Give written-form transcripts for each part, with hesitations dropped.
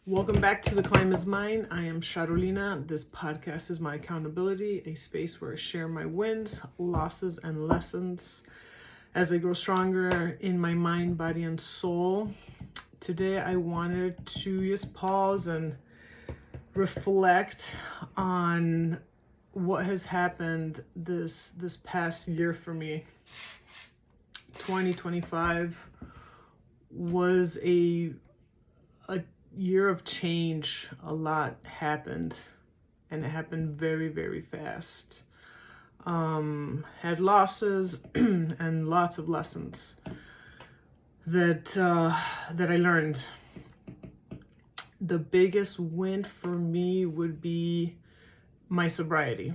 Welcome back to The Climb Is Mine. I am Charolina. This podcast is my accountability, a space where I share my wins, losses, and lessons as I grow stronger in my mind, body, and soul. Today, I wanted to just pause and reflect on what has happened this past year for me. 2025 was a year of change. A lot happened, and it happened very, very fast. Had losses and lots of lessons that I learned. The biggest win for me would be my sobriety.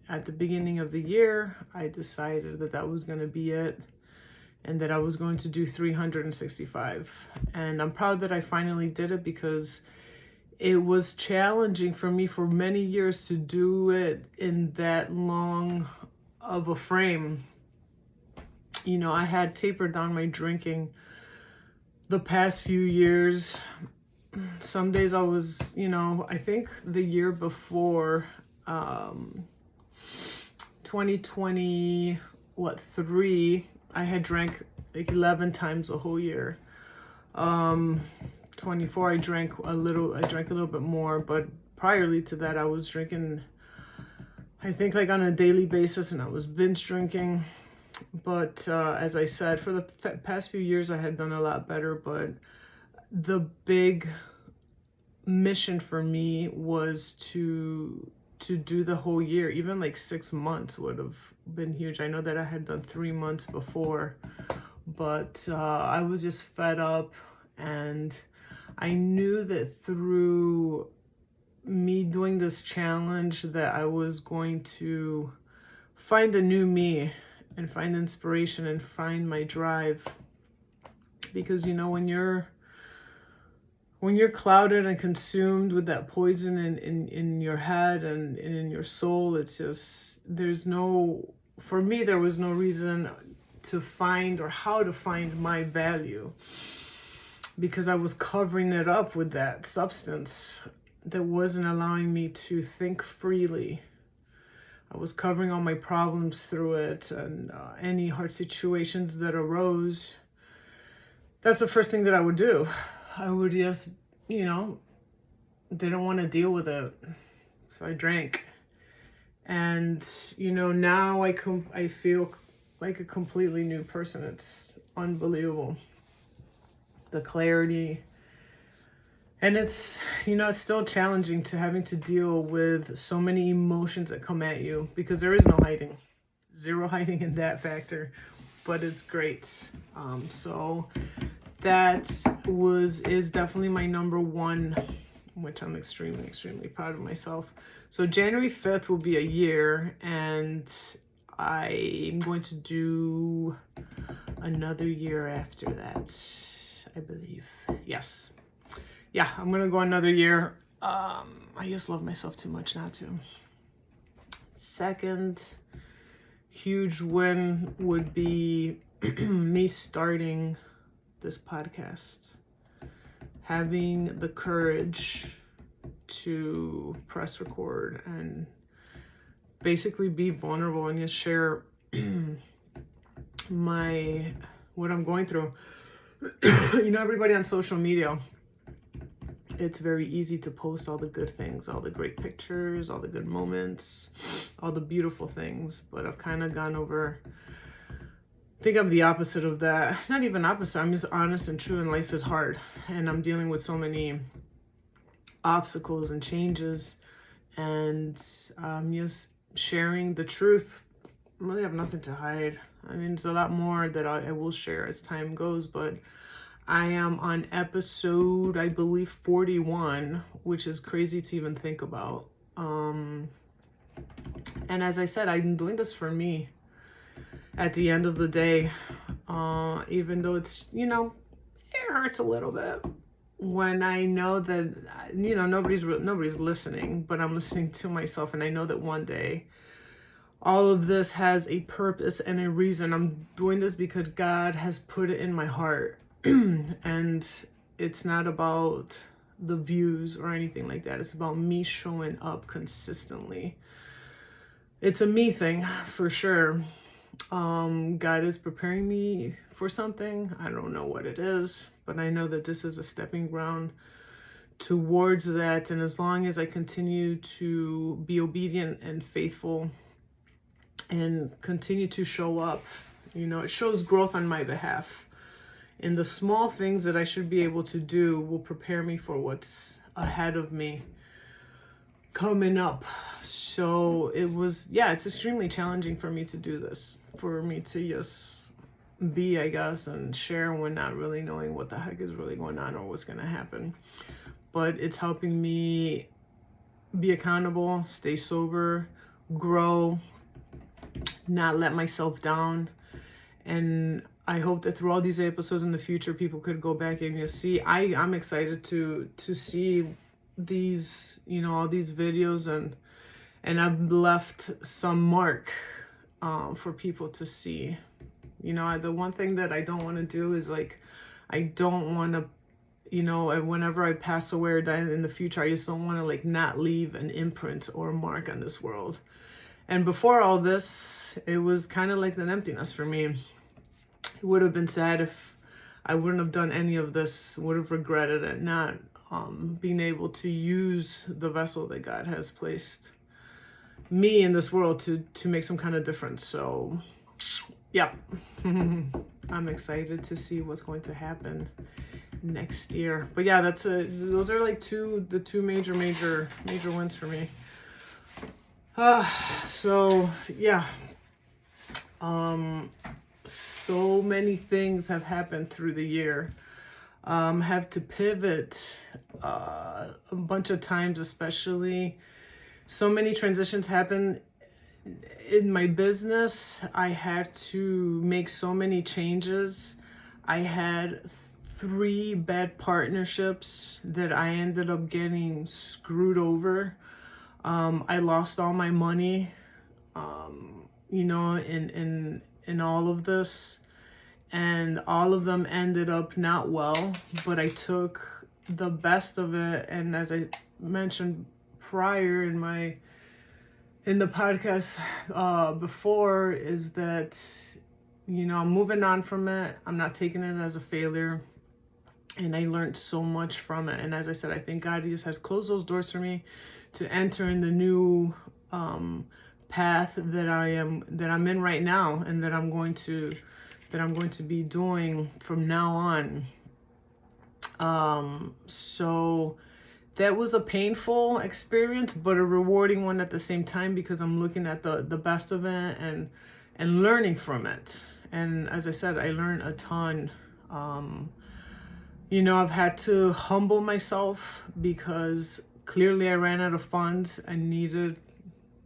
At the beginning of the year, I decided that was going to be it, and that I was going to do 365. And I'm proud that I finally did it, because it was challenging for me for many years to do it in that long of a frame. You know, I had tapered down my drinking the past few years. Some days I was, I think the year before, 2023, I had drank like 11 times a whole year. 24, I drank a little bit more, but priorly to that, I was drinking, I think, like on a daily basis, and I was binge drinking. But as I said, for the past few years, I had done a lot better. But the big mission for me was to do the whole year. Even like 6 months would have been huge. I know that I had done 3 months before, but I was just fed up, and I knew that through me doing this challenge that I was going to find a new me and find inspiration and find my drive. Because when you're clouded and consumed with that poison in your head and in your soul, it's just, for me, there was no reason to find or how to find my value, because I was covering it up with that substance that wasn't allowing me to think freely. I was covering all my problems through it, and any hard situations that arose, that's the first thing that I would do. I would just, didn't want to deal with it. So I drank. And, now I feel like a completely new person. It's unbelievable. The clarity. And it's, it's still challenging to having to deal with so many emotions that come at you, because there is no hiding. Zero hiding in that factor. But it's great. So that is definitely my number one, which I'm extremely, extremely proud of myself. So January 5th will be a year, and I'm going to do another year after that, I believe. Yes. Yeah, I'm going to go another year. I just love myself too much not to. Second huge win would be me starting this podcast, having the courage to press record and basically be vulnerable and just share what I'm going through. Everybody on social media, it's very easy to post all the good things, all the great pictures, all the good moments, all the beautiful things, but I've kind of gone over, I think I'm the opposite of that. Not even opposite, I'm just honest and true, and life is hard, and I'm dealing with so many obstacles and changes, and I'm just sharing the truth. I really have nothing to hide. I mean, there's a lot more that I will share as time goes, but I am on episode, I believe, 41, which is crazy to even think about. And as I said, I'm doing this for me. At the end of the day, even though it's, it hurts a little bit when I know that, nobody's listening, but I'm listening to myself, and I know that one day all of this has a purpose and a reason. I'm doing this because God has put it in my heart. And it's not about the views or anything like that. It's about me showing up consistently. It's a me thing for sure. God is preparing me for something. I don't know what it is, but I know that this is a stepping ground towards that. And as long as I continue to be obedient and faithful and continue to show up, it shows growth on my behalf. And the small things that I should be able to do will prepare me for what's ahead of me coming up. So it's extremely challenging for me to do this, for me to just be, I guess, and share when not really knowing what the heck is really going on or what's going to happen. But it's helping me be accountable, stay sober, grow, not let myself down. And I hope that through all these episodes in the future, people could go back and just see. I'm excited to see these, all these videos, and I've left some mark for people to see. The one thing that I don't want to do is I don't want to, whenever I pass away or die in the future, I just don't want to not leave an imprint or a mark on this world. And before all this, it was kind of like an emptiness for me. It would have been sad if I wouldn't have done any of this, would have regretted it, not being able to use the vessel that God has placed me in this world to make some kind of difference. So, yeah, I'm excited to see what's going to happen next year. But yeah, those are the two major wins for me. So yeah, so many things have happened through the year. Have to pivot a bunch of times, especially. So many transitions happen in my business. I had to make so many changes. I had 3 bad partnerships that I ended up getting screwed over. I lost all my money, in all of this, and all of them ended up not well, but I took the best of it. And as I mentioned prior in the podcast before, is that, I'm moving on from it. I'm not taking it as a failure. And I learned so much from it. And as I said, I think God just has closed those doors for me to enter in the new path that I'm in right now, and that I'm going to be doing from now on. So that was a painful experience, but a rewarding one at the same time, because I'm looking at the best of it and learning from it. And as I said, I learned a ton. I've had to humble myself because clearly I ran out of funds. I needed,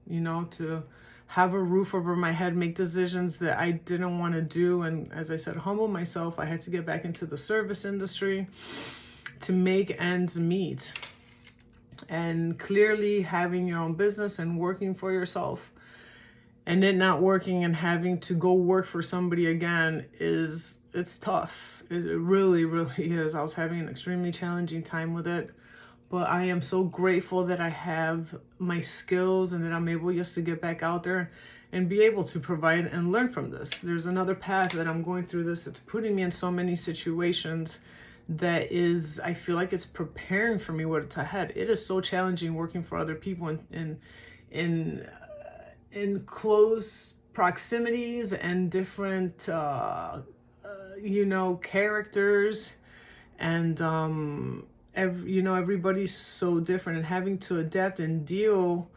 to have a roof over my head, make decisions that I didn't want to do. And as I said, humble myself. I had to get back into the service industry to make ends meet. And clearly having your own business and working for yourself and it not working and having to go work for somebody again it's tough. It really, really is. I was having an extremely challenging time with it, but I am so grateful that I have my skills and that I'm able just to get back out there and be able to provide and learn from this. There's another path that I'm going through this. It's putting me in so many situations that is, I feel like it's preparing for me what's ahead. It is so challenging working for other people in close proximities and different, characters, and everybody's so different, and having to adapt and deal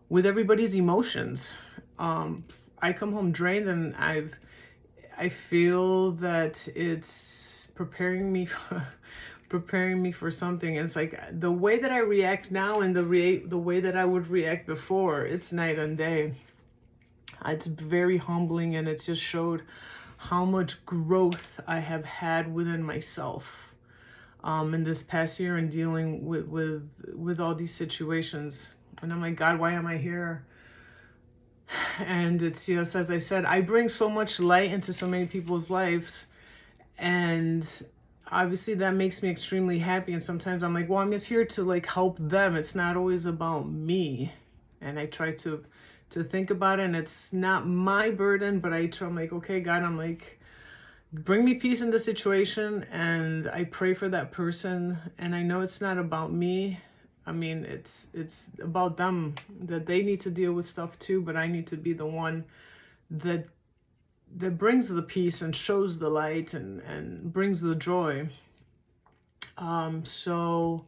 with everybody's emotions. I come home drained, and I feel that it's preparing me for something. It's like the way that I react now and the way that I would react before, it's night and day. It's very humbling, and it's just showed how much growth I have had within myself in this past year and dealing with all these situations. And I'm like, God, why am I here? And it's just, as I said, I bring so much light into so many people's lives, and obviously that makes me extremely happy. And sometimes I'm like, well, I'm just here to like help them. It's not always about me. And I try to think about it, and it's not my burden, but I'm like, okay, God, I'm like, bring me peace in the situation. And I pray for that person. And I know it's not about me. I mean, it's about them, that they need to deal with stuff too, but I need to be the one that brings the peace and shows the light and brings the joy. So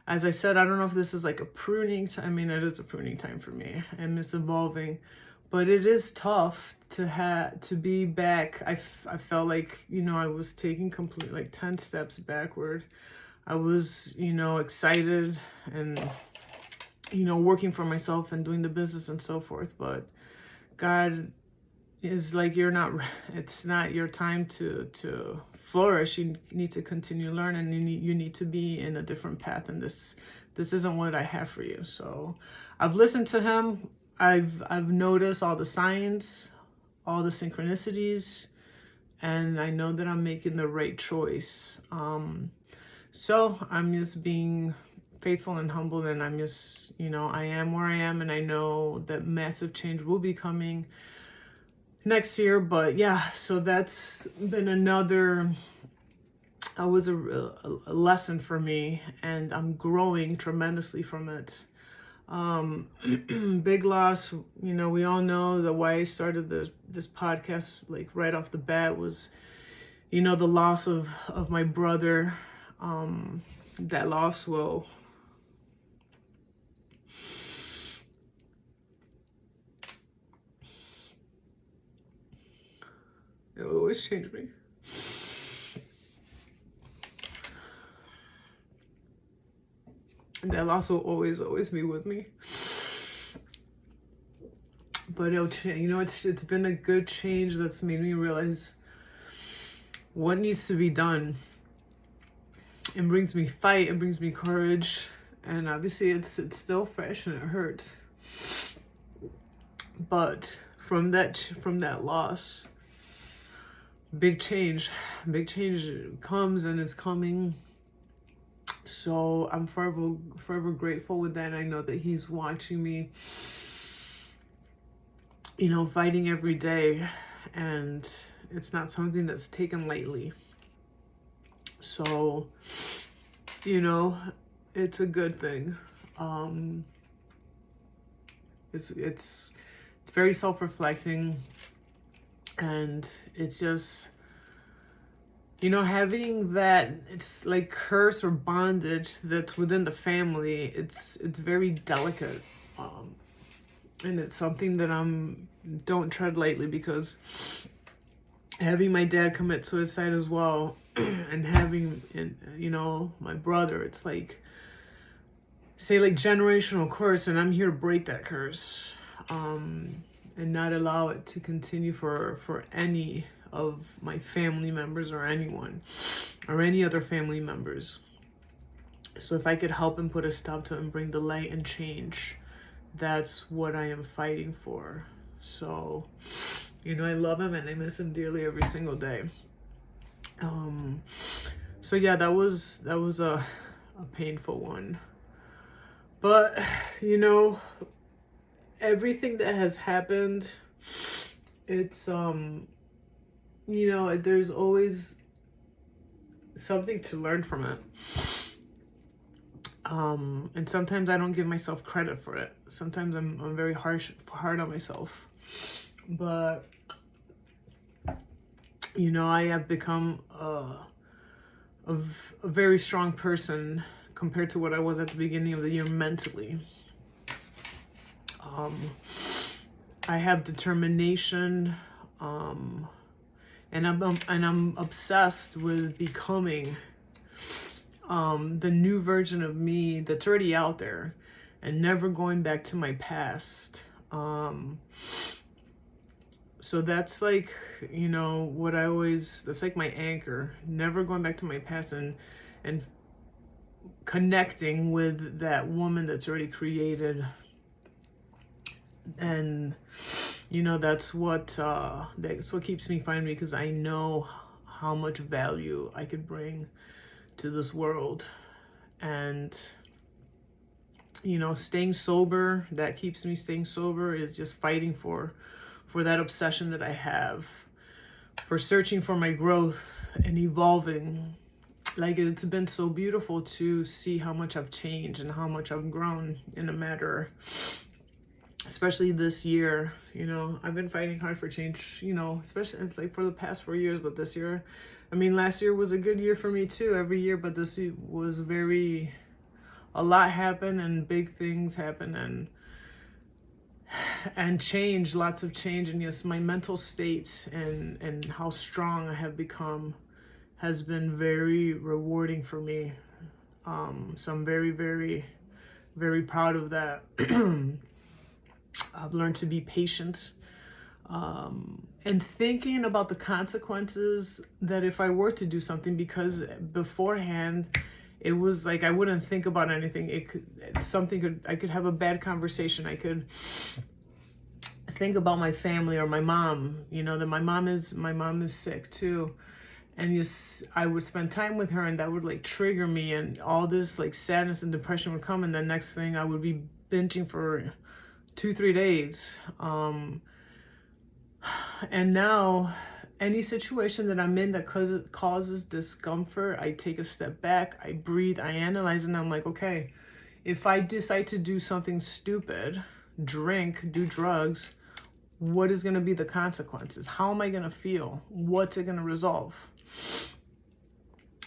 as I said, I don't know if this is like a pruning time. I mean, it is a pruning time for me, and it's evolving, but it is tough to be back. I felt like, you know, I was taking complete like 10 steps backward. I was, you know, excited and, you know, working for myself and doing the business and so forth. But God is like, it's not your time to flourish. You need to continue learning. You need to be in a different path, and this isn't what I have for you. So I've listened to him. I've noticed all the signs, all the synchronicities, and I know that I'm making the right choice. So I'm just being faithful and humble, and I'm just, you know, I am where I am, and I know that massive change will be coming next year. But yeah, so that's been another, was a lesson for me, and I'm growing tremendously from it. Big loss, you know, we all know that why I started this podcast like right off the bat was, you know, the loss of my brother. That loss will, it will always change me. That loss will always be with me. But it'll change. You know, it's been a good change that's made me realize what needs to be done. It brings me fight. It brings me courage. And obviously, it's still fresh and it hurts. But from that loss, big change comes and is coming. So I'm forever grateful with that. I know that he's watching me, you know, fighting every day, and it's not something that's taken lightly. So, you know, it's a good thing. It's very self-reflecting, and it's just, you know, having that, it's like curse or bondage that's within the family. It's very delicate, and it's something that don't tread lightly, because having my dad commit suicide as well, and having, you know, my brother, it's like, say like generational curse, and I'm here to break that curse, and not allow it to continue for any of my family members or anyone or any other family members. So if I could help and put a stop to it and bring the light and change, that's what I am fighting for. So, you know, I love him and I miss him dearly every single day. So yeah, that was a painful one. But, you know, everything that has happened, it's you know, there's always something to learn from it. And sometimes I don't give myself credit for it. Sometimes I'm very hard on myself. But, you know, I have become a very strong person compared to what I was at the beginning of the year mentally. I have determination, and I'm obsessed with becoming the new version of me that's already out there, and never going back to my past. So that's like, you know, that's like my anchor, never going back to my past, and connecting with that woman that's already created. And, you know, that's what keeps me finding me, because I know how much value I could bring to this world. And, you know, staying sober, that keeps me staying sober, is just fighting for that obsession that I have, for searching for my growth and evolving. Like, it's been so beautiful to see how much I've changed and how much I've grown in a matter, especially this year. You know, I've been fighting hard for change, you know, especially, it's like for the past 4 years, but this year, I mean, last year was a good year for me too, every year, but this year was a lot happened and big things happened and change, lots of change. And yes, my mental state and how strong I have become has been very rewarding for me. So I'm very, very, very proud of that. I've learned to be patient, and thinking about the consequences, that if I were to do something, because beforehand it was like I wouldn't think about anything. I could have a bad conversation. I could think about my family or my mom, you know, that my mom is sick too. And I would spend time with her, and that would like trigger me, and all this like sadness and depression would come. And the next thing, I would be binging for 2-3 days. And now any situation that I'm in that causes discomfort, I take a step back, I breathe, I analyze, and I'm like, okay, if I decide to do something stupid, drink, do drugs, what is going to be the consequences? How am I going to feel? What's it going to resolve?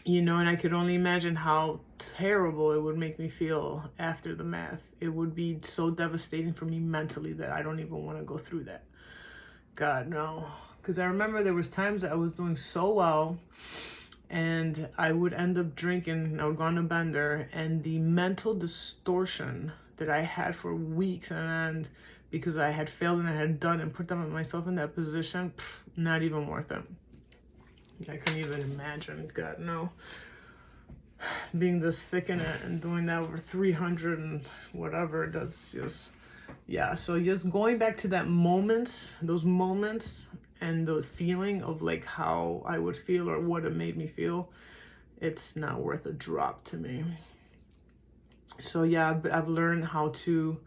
You know, and I could only imagine how terrible it would make me feel after the math. It would be so devastating for me mentally that I don't even want to go through that. God, no. Because I remember there was times that I was doing so well, and I would end up drinking. I would go on a bender, and the mental distortion that I had for weeks on end, because I had failed and I had done and put myself in that position, not even worth it. I couldn't even imagine. God, no. Being this thick in it and doing that over 300 and whatever, that's just, yeah. So just going back to those moments and the feeling of like how I would feel or what it made me feel, it's not worth a drop to me. So yeah, I've learned how to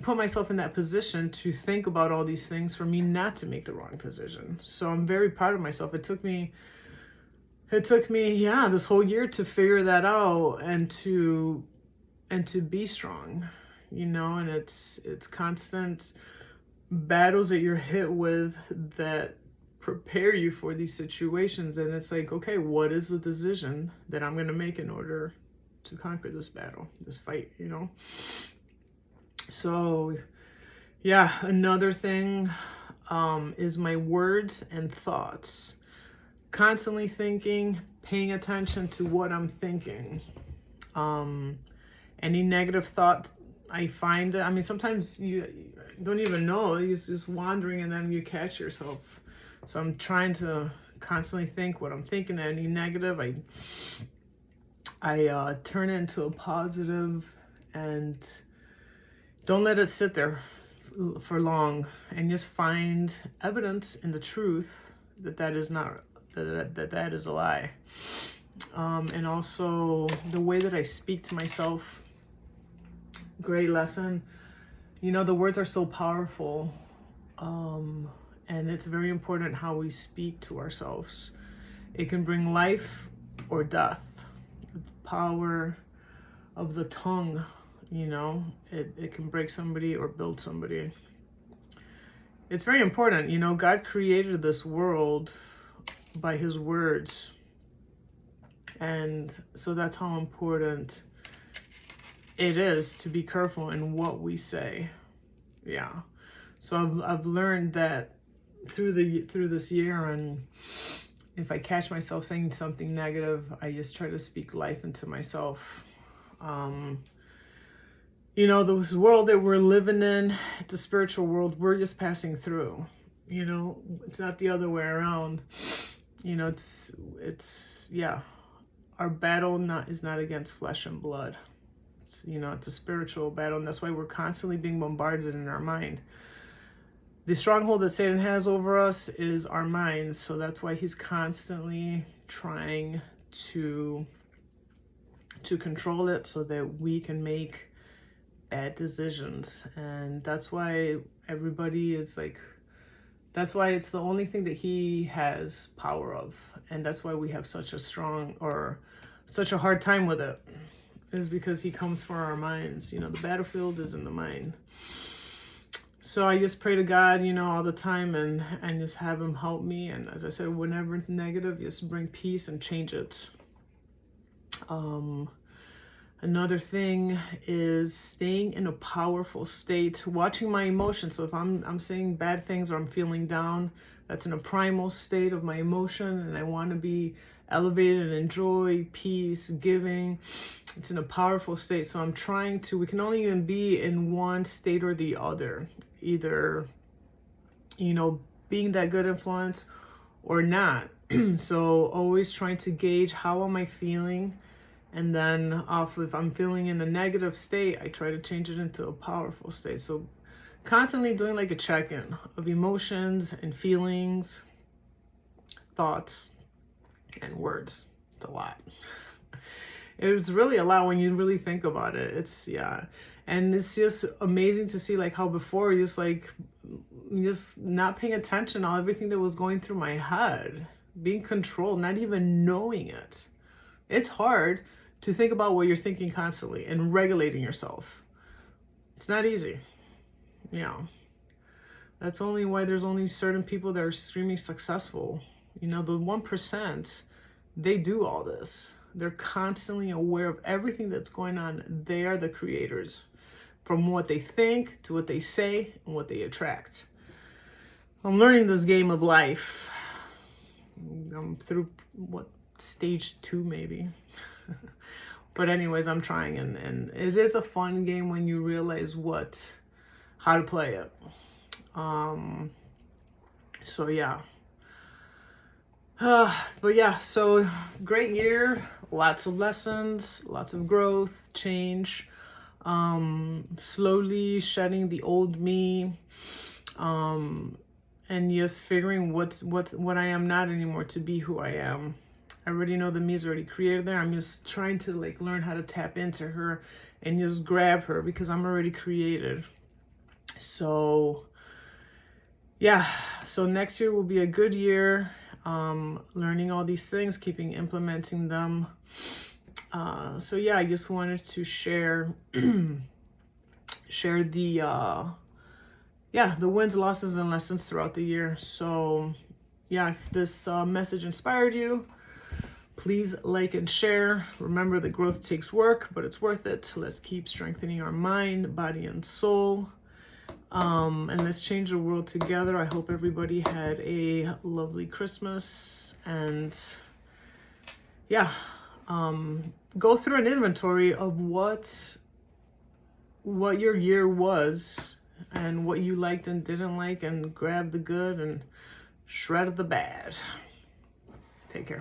put myself in that position to think about all these things for me not to make the wrong decision. So I'm very proud of myself. It took me, yeah, this whole year to figure that out and to be strong, you know. And it's constant battles that you're hit with that prepare you for these situations. And it's like, okay, what is the decision that I'm going to make in order to conquer this battle, this fight, you know? So yeah, another thing is my words and thoughts. Constantly thinking, paying attention to what I'm thinking. Any negative thought, I find, I mean, sometimes you don't even know, it's just wandering, and then you catch yourself. So I'm trying to constantly think what I'm thinking. Any negative, I turn it into a positive, and don't let it sit there for long, and just find evidence in the truth that is not, that is a lie. And also the way that I speak to myself, great lesson. You know, the words are so powerful, and it's very important how we speak to ourselves. It can bring life or death. The power of the tongue, you know, it can break somebody or build somebody. It's very important. You know, God created this world by his words. And so that's how important it is to be careful in what we say. Yeah. So I've learned that through this year, and if I catch myself saying something negative, I just try to speak life into myself. You know, this world that we're living in, it's a spiritual world. We're just passing through. You know, it's not the other way around. You know, it's yeah. Our battle is not against flesh and blood. It's, you know, it's a spiritual battle, and that's why we're constantly being bombarded in our mind. the stronghold that Satan has over us is our minds. So that's why he's constantly trying to control it so that we can make bad decisions. And that's why everybody is like, that's why it's the only thing that he has power of. And that's why we have such a strong, or such a hard time with it, is because he comes for our minds. You know, the battlefield is in the mind. So I just pray to God, you know, all the time, and just have him help me. And as I said, whenever it's negative, just bring peace and change it. Another thing is staying in a powerful state, watching my emotions. So if I'm saying bad things or I'm feeling down, that's in a primal state of my emotion, and I want to be elevated and enjoy peace, giving. It's in a powerful state. So I'm trying to, we can only even be in one state or the other, either, you know, being that good influence or not. So always trying to gauge, how am I feeling? And then off, if I'm feeling in a negative state, I try to change it into a powerful state. So constantly doing like a check-in of emotions and feelings, thoughts, and words. It's a lot. It's really a lot when you really think about it. It's, yeah. And it's just amazing to see like how before, just not paying attention on everything that was going through my head, being controlled, not even knowing it. It's hard to think about what you're thinking constantly and regulating yourself. It's not easy. Yeah. That's only why there's only certain people that are extremely successful. You know, the 1%, they do all this. They're constantly aware of everything that's going on. They are the creators, from what they think to what they say and what they attract. I'm learning this game of life. I'm through, stage 2 maybe. But anyways, I'm trying, and it is a fun game when you realize how to play it. So yeah. But yeah, so great year, lots of lessons, lots of growth, change, slowly shedding the old me, and just figuring what I am not anymore to be who I am. I already know the me is already created there. I'm just trying to like learn how to tap into her and just grab her, because I'm already created. So yeah, so next year will be a good year. Learning all these things, keeping implementing them. So yeah, I just wanted to share share the wins, losses, and lessons throughout the year. So yeah, if this message inspired you, please like and share. Remember that growth takes work, but it's worth it. Let's keep strengthening our mind, body, and soul. And let's change the world together. I hope everybody had a lovely Christmas, and yeah, go through an inventory of what your year was and what you liked and didn't like, and grab the good and shred the bad. Take care.